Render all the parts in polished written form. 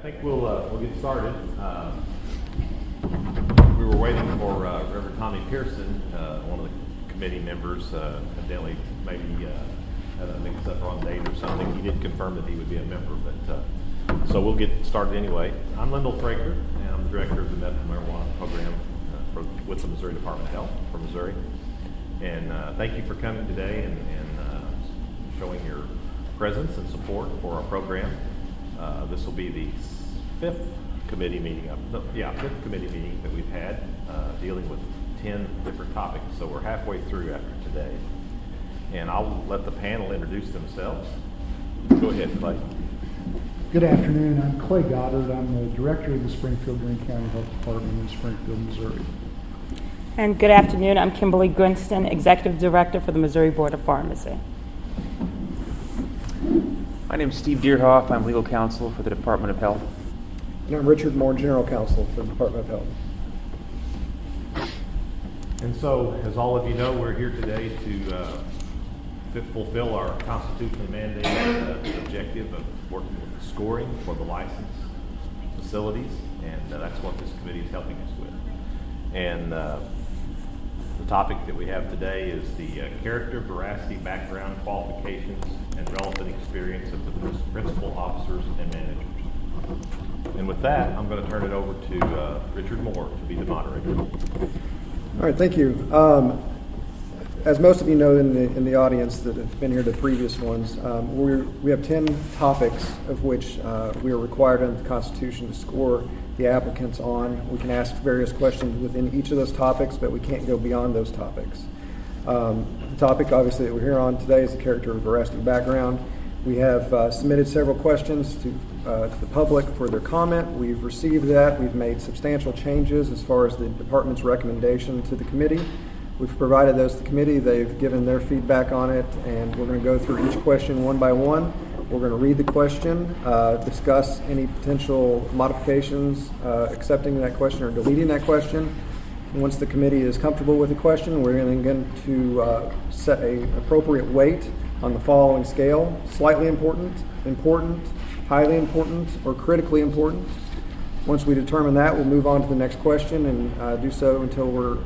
think we'll get started. We were waiting for Reverend Tommy Pearson, one of the committee members, evidently maybe had a mix-up on date or something. He did confirm that he would be a member, but so we'll get started anyway. I'm Lyndall Fraker, and I'm the director of the medical marijuana program with the Missouri Department of Health for Missouri. And thank you for coming today and showing your presence and support for our program. This will be the fifth committee meeting that we've had dealing with 10 different topics. So we're halfway through after today. And I'll let the panel introduce themselves. Go ahead, Clay. Good afternoon. I'm Clay Goddard. I'm the director of the Springfield-Greene County Health Department in Springfield, Missouri. And good afternoon. I'm Kimberly Grinston, executive director for the Missouri Board of Pharmacy. My name is Steve Deerhoff. I'm legal counsel for the Department of Health. And I'm Richard Moore, general counsel for the Department of Health. And so, as all of you know, we're here today to fulfill our constitutionally mandated objective of working with the scoring for the licensed facilities, and that's what this committee is helping us with. And the topic that we have today is the character, veracity, background, qualifications, and relevant experience of the principal officers and managers. And with that, I'm going to turn it over to Richard Moore to be the moderator. All right, thank you. As most of you know in the audience that have been here to previous ones, we have 10 topics of which we are required under the Constitution to score the applicants on. We can ask various questions within each of those topics, but we can't go beyond those topics. The topic, obviously, that we're here on today is the character, veracity, background. We have submitted several questions to the public for their comment. We've received that. We've made substantial changes as far as the department's recommendation to the committee. We've provided those to the committee. They've given their feedback on it, and we're going to go through each question one by one. We're going to read the question, discuss any potential modifications, accepting that question or deleting that question. And once the committee is comfortable with the question, we're going to set an appropriate weight on the following scale: slightly important, important, highly important, or critically important. Once we determine that, we'll move on to the next question and do so until we're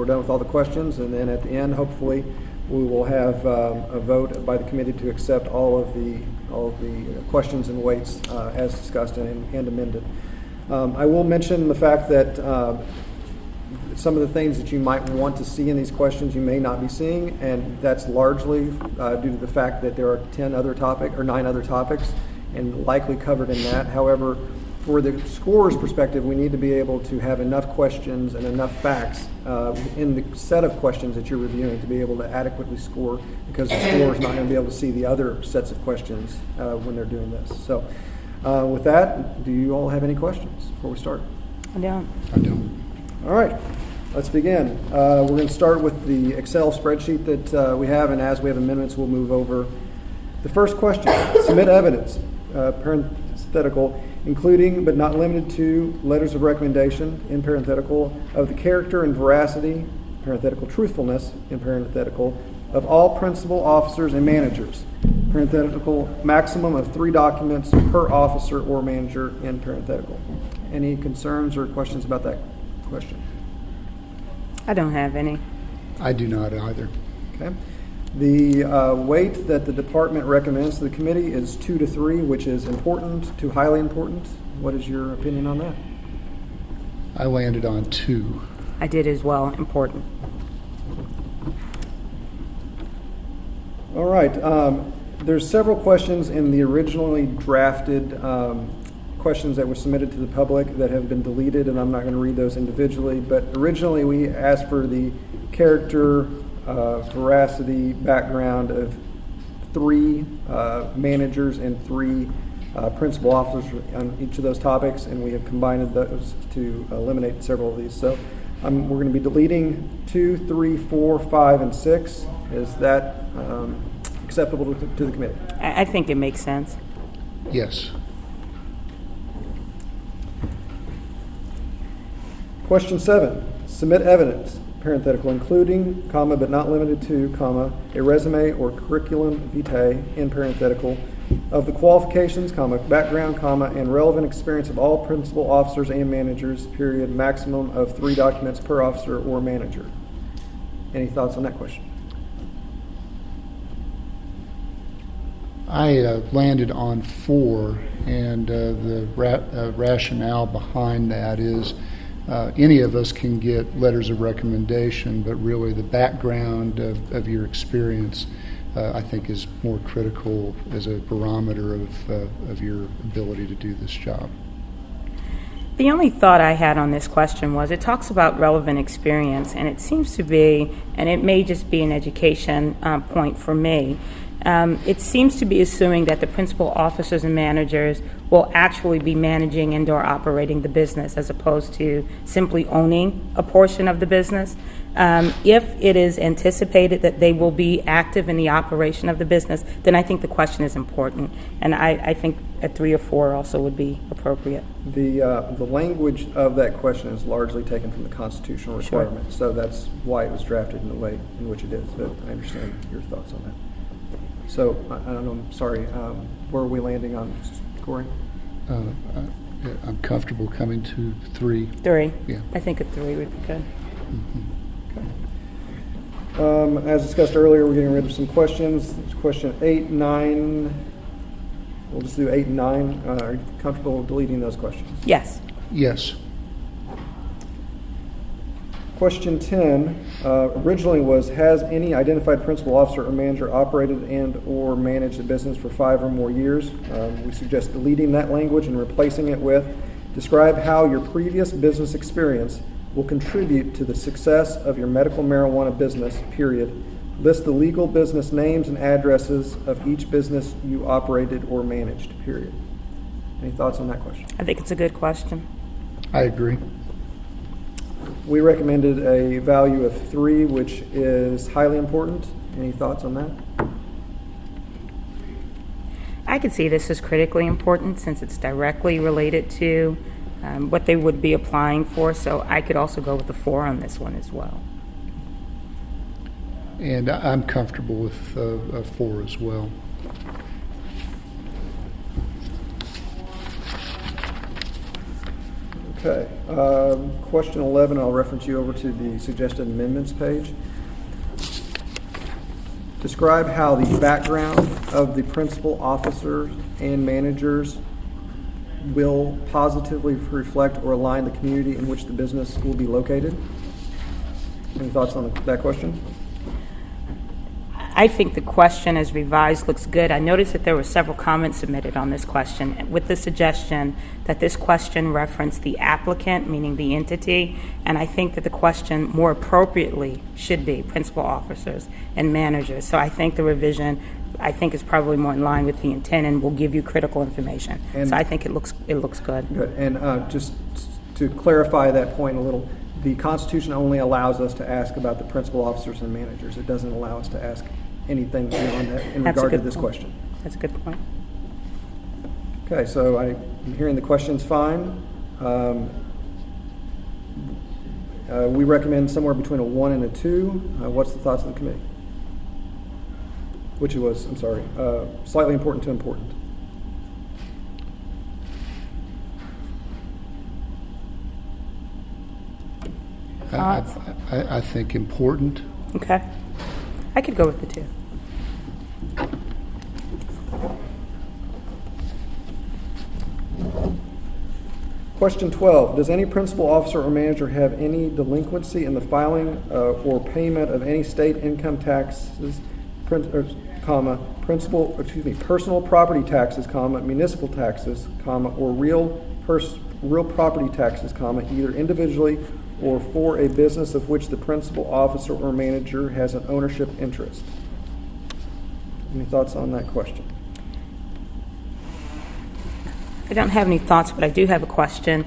done with all the questions. And then at the end, hopefully, we will have a vote by the committee to accept all of the questions and weights as discussed and amended. I will mention the fact that some of the things that you might want to see in these questions you may not be seeing, and that's largely due to the fact that there are 9 other topics and likely covered in that. However, for the scorer's perspective, we need to be able to have enough questions and enough facts in the set of questions that you're reviewing to be able to adequately score, because the scorer is not going to be able to see the other sets of questions when they're doing this. So with that, do you all have any questions before we start? I don't. I don't. All right, let's begin. We're going to start with the Excel spreadsheet that we have, and as we have amendments, we'll move over. The first question: submit evidence, parenthetical, including but not limited to letters of recommendation, in parenthetical, of the character and veracity, parenthetical, truthfulness, in parenthetical, of all principal officers and managers, parenthetical, maximum of 3 documents per officer or manager, in parenthetical. Any concerns or questions about that question? I don't have any. I do not either. Okay. The weight that the department recommends to the committee is 2 to 3, which is important to highly important. What is your opinion on that? I landed on 2. I did as well. Important. All right. There's several questions in the originally drafted questions that were submitted to the public that have been deleted, and I'm not going to read those individually. But originally we asked for the character, veracity, background of 3 managers and 3 principal officers on each of those topics, and we have combined those to eliminate several of these. So we're going to be deleting 2, 3, 4, 5, and 6. Is that acceptable to the committee? I think it makes sense. Yes. Question 7, submit evidence, parenthetical, including, comma, but not limited to, comma, a resume or curriculum vitae, in parenthetical, of the qualifications, background, and relevant experience of all principal officers and managers, period, maximum of 3 documents per officer or manager. Any thoughts on that question? I landed on 4, and the rationale behind that is any of us can get letters of recommendation, but really the background of your experience I think is more critical as a barometer of your ability to do this job. The only thought I had on this question was it talks about relevant experience, and it seems to be, and it may just be an education point for me, it seems to be assuming that the principal officers and managers will actually be managing and/or operating the business as opposed to simply owning a portion of the business. If it is anticipated that they will be active in the operation of the business, then I think the question is important, and I think a 3 or 4 also would be appropriate. The language of that question is largely taken from the constitutional requirement, so that's why it was drafted in the way in which it is. But I understand your thoughts on that. So, I don't know, I'm sorry, where are we landing on, Corey? I'm comfortable coming to 3. 3. Yeah. I think a 3 would be good. Okay. As discussed earlier, we're getting rid of some questions. Question 8, 9, we'll just do 8 and 9. Are you comfortable deleting those questions? Yes. Yes. Question 10 originally was, has any identified principal officer or manager operated and or managed a business for 5 or more years? We suggest deleting that language and replacing it with, describe how your previous business experience will contribute to the success of your medical marijuana business, period. List the legal business names and addresses of each business you operated or managed, period. Any thoughts on that question? I think it's a good question. I agree. We recommended a value of 3, which is highly important. Any thoughts on that? I could see this as critically important since it's directly related to what they would be applying for, so I could also go with a 4 on this one as well. And I'm comfortable with a 4 as well. Okay. Question 11, I'll reference you over to the suggested amendments page. Describe how the background of the principal officers and managers will positively reflect or align the community in which the business will be located. Any thoughts on that question? I think the question as revised looks good. I noticed that there were several comments submitted on this question with the suggestion that this question referenced the applicant, meaning the entity, and I think that the question more appropriately should be principal officers and managers. So I think the revision, is probably more in line with the intent and will give you critical information. And so I think it looks good. Good. And just to clarify that point a little, the Constitution only allows us to ask about the principal officers and managers. It doesn't allow us to ask anything beyond that in regard to this question. That's a good point. Okay, so I'm hearing the question's fine. We recommend somewhere between a 1 and a 2. What's the thoughts of the committee? Which it was, slightly important to important. I think important. Okay. I could go with the 2. Question 12, does any principal officer or manager have any delinquency in the filing or payment of any state income taxes, personal property taxes, municipal taxes, or real property taxes, either individually or for a business of which the principal officer or manager has an ownership interest? Any thoughts on that question? I don't have any thoughts, but I do have a question.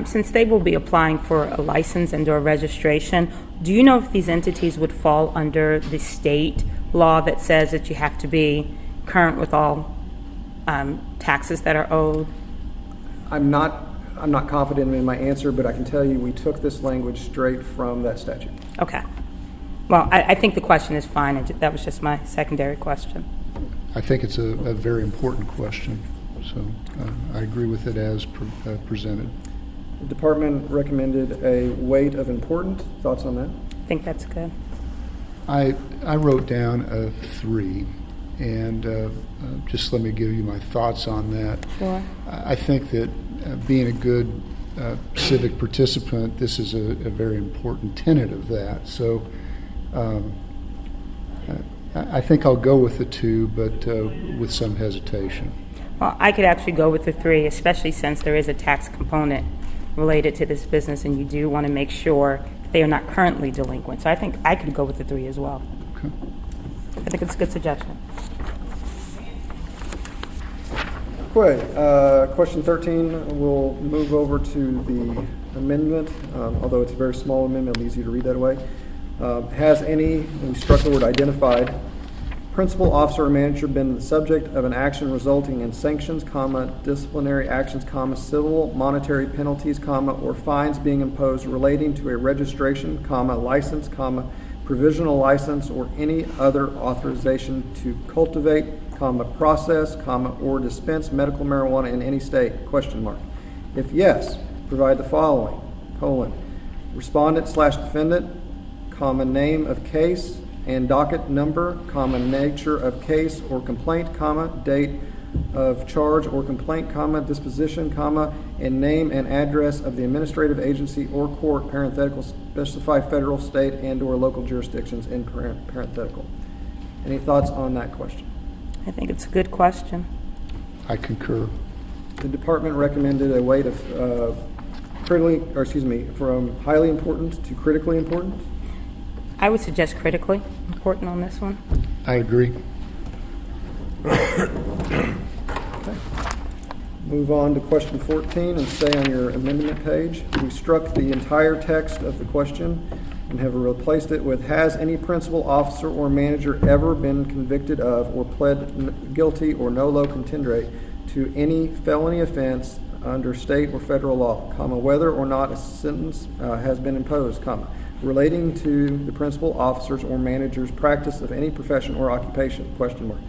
Since they will be applying for a license and/or registration, do you know if these entities would fall under the state law that says that you have to be current with all taxes that are owed? I'm not confident in my answer, but I can tell you we took this language straight from that statute. Okay. Well, I think the question is fine. That was just my secondary question. I think it's a very important question. So I agree with it as presented. The department recommended a weight of important. Thoughts on that? I think that's good. I wrote down a 3, and just let me give you my thoughts on that. Sure. I think that being a good civic participant, this is a very important tenet of that. So I think I'll go with the 2, but with some hesitation. Well, I could actually go with the 3, especially since there is a tax component related to this business, and you do want to make sure that they are not currently delinquent. So I think I could go with the 3 as well. Okay. I think it's a good suggestion. Okay, question 13, we'll move over to the amendment, although it's a very small amendment, it'll be easy to read that way. Has any, and we struck the word identified, principal, officer, or manager been the subject of an action resulting in sanctions, comma, disciplinary actions, comma, civil, monetary penalties, comma, or fines being imposed relating to a registration, comma, license, comma, provisional license, or any other authorization to cultivate, comma, process, comma, or dispense medical marijuana in any state, question mark. If yes, provide the following, colon, respondent/defendant, comma, name of case and docket number, comma, nature of case or complaint, comma, date of charge or complaint, comma, disposition, comma, and name and address of the administrative agency or court, parenthetical, specify federal, state, and or local jurisdictions in parenthetical. Any thoughts on that question? I think it's a good question. I concur. The department recommended a weight of from highly important to critically important. I would suggest critically important on this one. I agree. Move on to question 14 and stay on your amendment page. We struck the entire text of the question and have replaced it with, has any principal, officer, or manager ever been convicted of or pled guilty or nolo contendere to any felony offense under state or federal law, comma, whether or not a sentence has been imposed, comma, relating to the principal, officers, or manager's practice of any profession or occupation, question mark.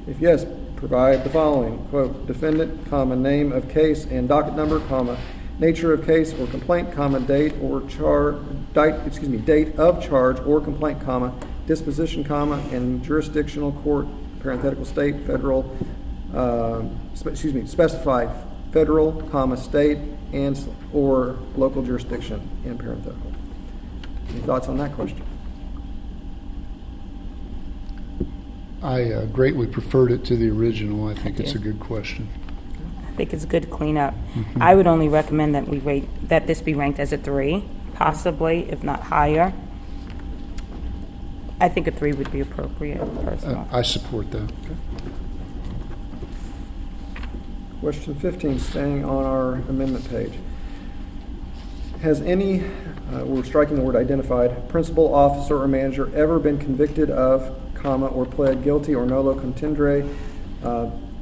If yes, provide the following, quote, defendant, comma, name of case and docket number, comma, nature of case or complaint, comma, date of charge or complaint, comma, disposition, comma, and jurisdictional court, parenthetical, state, federal, specify federal, comma, state, and or local jurisdiction, in parenthetical. Any thoughts on that question? I greatly preferred it to the original. I think I it's a do. good question. I think it's good cleanup. I would only recommend that that this be ranked as a 3, possibly, if not higher. I think a 3 would be appropriate, personally. I support that. Question 15, staying on our amendment page. Has any, we're striking the word identified, principal, officer, or manager ever been convicted of, comma, or pled guilty or nolo contendere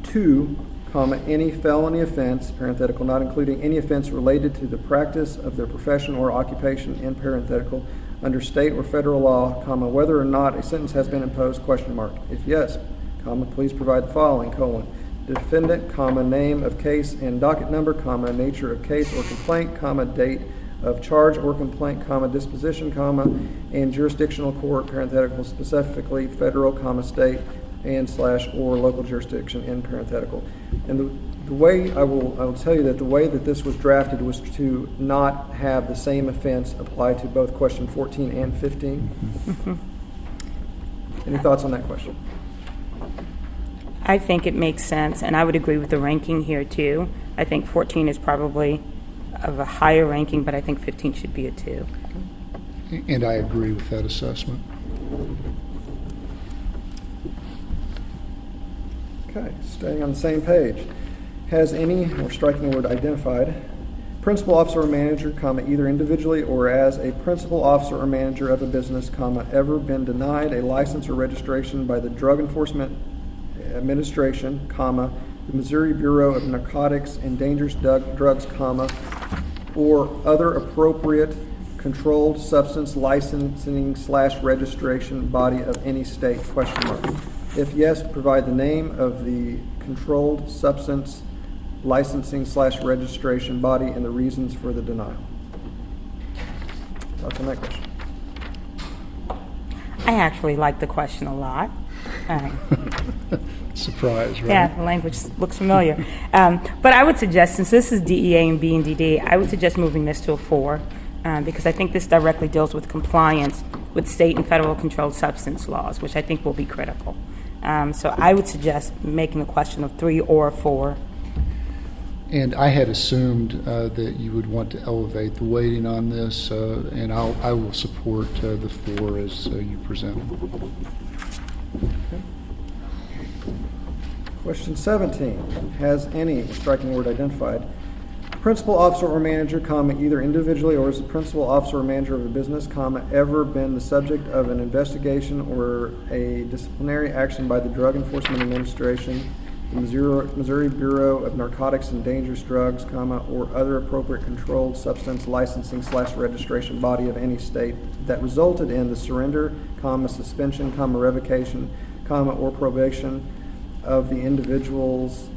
to, comma, any felony offense, parenthetical, not including any offense related to the practice of their profession or occupation, in parenthetical, under state or federal law, comma, whether or not a sentence has been imposed, question mark. If yes, comma, please provide the following, colon, defendant, comma, name of case and docket number, comma, nature of case or complaint, comma, date of charge or complaint, comma, disposition, comma, and jurisdictional court, parenthetical, specifically federal, comma, state, and slash or local jurisdiction, in parenthetical. And the way I will tell you that the way that this was drafted was to not have the same offense apply to both question 14 and 15. Any thoughts on that question? I think it makes sense, and I would agree with the ranking here, too. I think 14 is probably of a higher ranking, but I think 15 should be a 2. And I agree with that assessment. Okay, staying on the same page. Has any, we're striking the word identified, principal, officer, or manager, comma, either individually or as a principal, officer, or manager of a business, comma, ever been denied a license or registration by the Drug Enforcement Administration, comma, the Missouri Bureau of Narcotics and Dangerous Drugs, comma, or other appropriate controlled substance licensing / registration body of any state, question mark. If yes, provide the name of the controlled substance licensing/registration body and the reasons for the denial. Thoughts on that question? I actually like the question a lot. Surprise, right? Yeah, the language looks familiar. But I would suggest, since this is DEA and B and DD, I would suggest moving this to a 4, because I think this directly deals with compliance with state and federal controlled substance laws, which I think will be critical. So I would suggest making a question of 3 or 4. And I had assumed that you would want to elevate the weighting on this, and I will support the 4 as you presented. Question 17. Has any, striking word identified, principal officer or manager, comma, either individually or as a principal officer or manager of a business, comma, ever been the subject of an investigation or a disciplinary action by the Drug Enforcement Administration, the Missouri Bureau of Narcotics and Dangerous Drugs, comma, or other appropriate controlled substance licensing/registration body of any state that resulted in the surrender, comma, suspension, comma, revocation, comma, or probation of the individual's,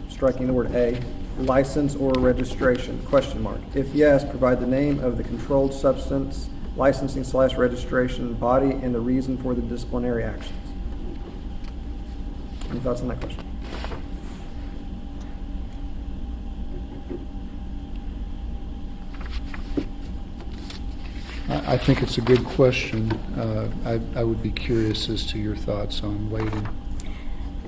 striking the word A, license or registration, question mark. If yes, provide the name of the controlled substance licensing/registration body and the reason for the disciplinary actions. Any thoughts on that question? I think it's a good question. I would be curious as to your thoughts on weighting.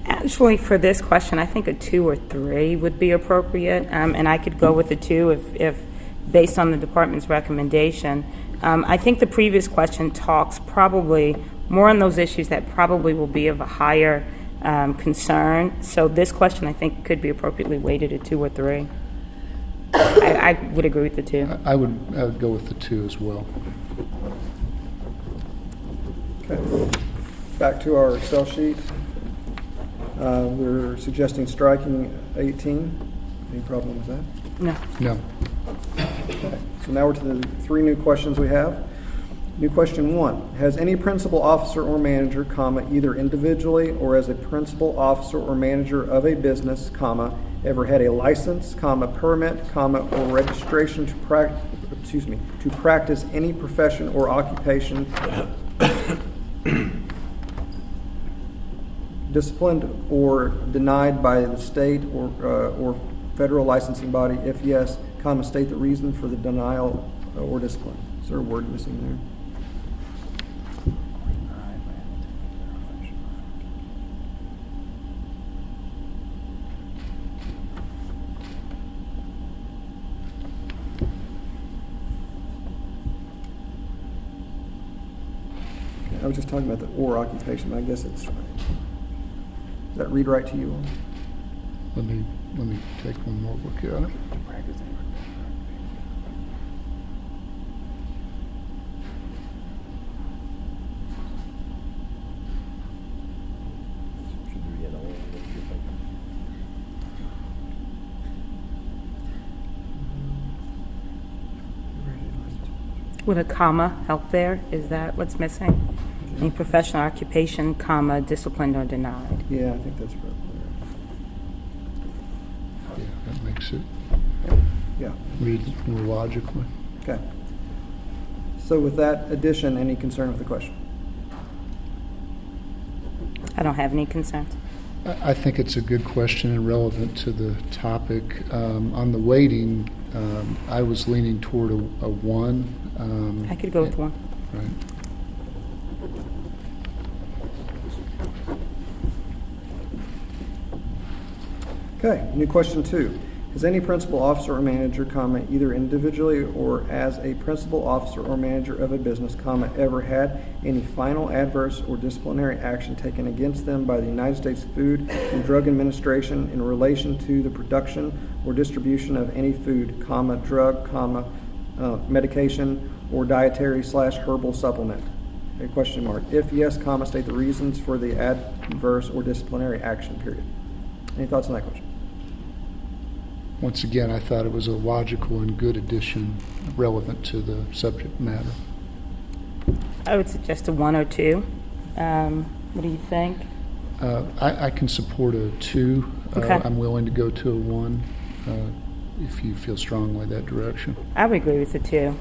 Actually, for this question, I think a 2 or 3 would be appropriate, and I could go with a 2 if based on the department's recommendation. I think the previous question talks probably more on those issues that probably will be of a higher concern. So this question, I think, could be appropriately weighted at 2 or 3. I would agree with the 2. I would go with the 2 as well. Okay. Back to our Excel sheet. We're suggesting striking 18. Any problem with that? No. No. Okay. So now we're to the 3 new questions we have. New question 1. Has any principal officer or manager, comma, either individually or as a principal officer or manager of a business, comma, ever had a license, comma, permit, comma, or registration to practice any profession or occupation disciplined or denied by the state or federal licensing body? If yes, comma, state the reason for the denial or discipline. Is there a word missing there? I was just talking about the or occupation. I guess it's right. Does that read right to you all? Let me take one more look at it. Would a comma help there? Is that what's missing? Any professional occupation, comma, disciplined or denied. Yeah, I think that's probably right. Yeah, that makes it Yeah. read more logically. Okay. So with that addition, any concern with the question? I don't have any concerns. I think it's a good question and relevant to the topic. On the weighting, I was leaning toward a 1. I could go with 1. Right. Okay, new question 2. Has any principal officer or manager, comma, either individually or as a principal officer or manager of a business, comma, ever had any final adverse or disciplinary action taken against them by the United States Food and Drug Administration in relation to the production or distribution of any food, comma, drug, comma, medication, or dietary/herbal supplement? A question mark. If yes, comma, state the reasons for the adverse or disciplinary action, period. Any thoughts on that question? Once again, I thought it was a logical and good addition relevant to the subject matter. I would suggest a 1 or 2. What do you think? I can support a 2. Okay. I'm willing to go to a 1 if you feel strongly that direction. I would agree with the 2.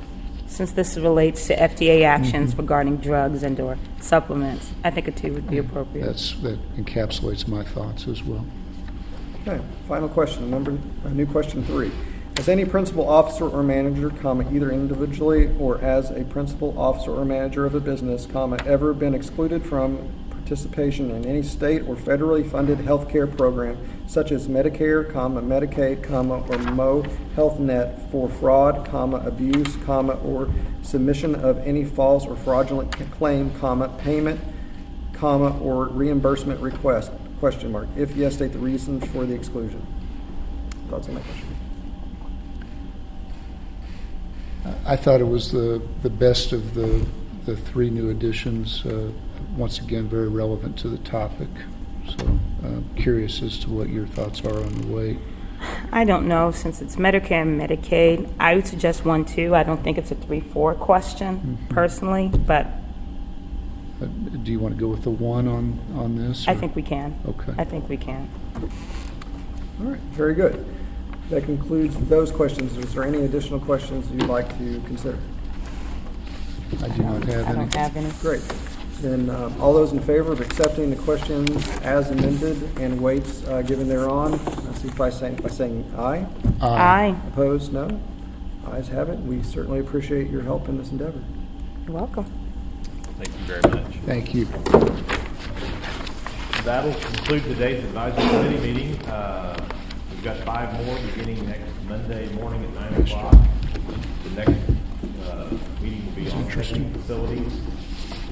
Since this relates to FDA actions regarding drugs and/or supplements, I think a 2 would be appropriate. That encapsulates my thoughts as well. Okay, final question, new question 3. Has any principal officer or manager, either individually or as a principal officer or manager of a business, ever been excluded from participation in any state or federally funded health care program such as Medicare, Medicaid, or Mo Health Net for fraud, abuse, or submission of any false or fraudulent claim, payment, or reimbursement request? Question mark. If yes, state the reasons for the exclusion. Thoughts on that question? I thought it was the best of the 3 new additions. Once again, very relevant to the topic. So curious as to what your thoughts are on the weight. I don't know, since it's Medicare and Medicaid, I would suggest 1, 2. I don't think it's a 3-4 question, personally, but Do you want to go with the 1 on this? I or- think we can. Okay. I think we can. All right, very good. That concludes those questions. Is there any additional questions you'd like to consider? I do not have I any. don't have any. Great. Then all those in favor of accepting the questions as amended and weights given thereon, by saying aye. Aye. Opposed, no. Ayes have it. We certainly appreciate your help in this endeavor. You're welcome. Thank you very much. Thank you. That'll conclude today's advisory committee meeting. We've got 5 more beginning next Monday morning at 9 o'clock. The next meeting will be on testing facilities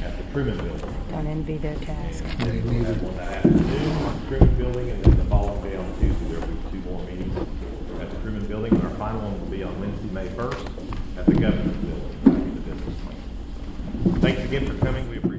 at the Truman Building. Don't envy their task. Then we'll have one that afternoon at the Truman Building, and then the following day on Tuesday there will be 2 more meetings at the Truman Building. And our final one will be on Wednesday, May 1st at the Governor's Building. Thanks again for coming. We appreciate it.